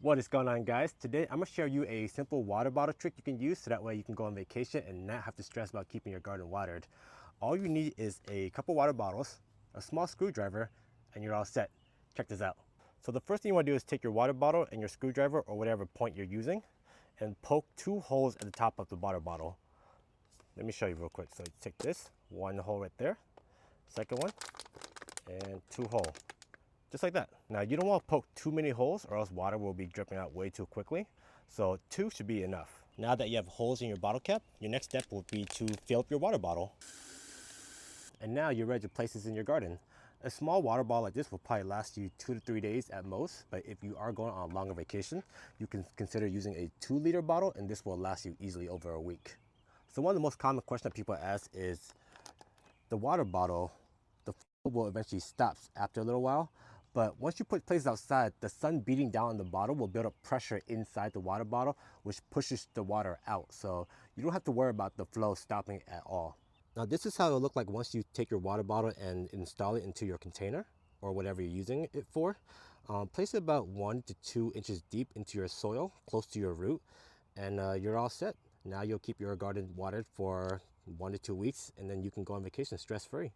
What is going on, guys? Today I'm going to show you a simple water bottle trick you can use so that way you can go on vacation and not have to stress about keeping your garden watered. All you need is a couple water bottles, a small screwdriver, and you're all set. Check this out. So the first thing you want to do is take your water bottle and your screwdriver or whatever point you're using and poke 2 holes at the top of the water bottle. Let me show you real quick. So you take this, 1 hole right there, second one, and 2 hole. Just like that. Now you don't want to poke too many holes or else water will be dripping out way too quickly. So 2 should be enough. Now that you have holes in your bottle cap, your next step will be to fill up your water bottle. And now you're ready to place this in your garden. A small water bottle like this will probably last you 2 to 3 days at most, but if you are going on a longer vacation, you can consider using a 2-liter bottle and this will last you easily over a week. So one of the most common questions that people ask is, the water bottle, the flow will eventually stop after a little while, but once you place it outside, the sun beating down on the bottle will build up pressure inside the water bottle, which pushes the water out. So you don't have to worry about the flow stopping at all. Now this is how it'll look like once you take your water bottle and install it into your container or whatever you're using it for. Place it about 1 to 2 inches deep into your soil, close to your root, and you're all set. Now you'll keep your garden watered for 1 to 2 weeks, and then you can go on vacation stress-free.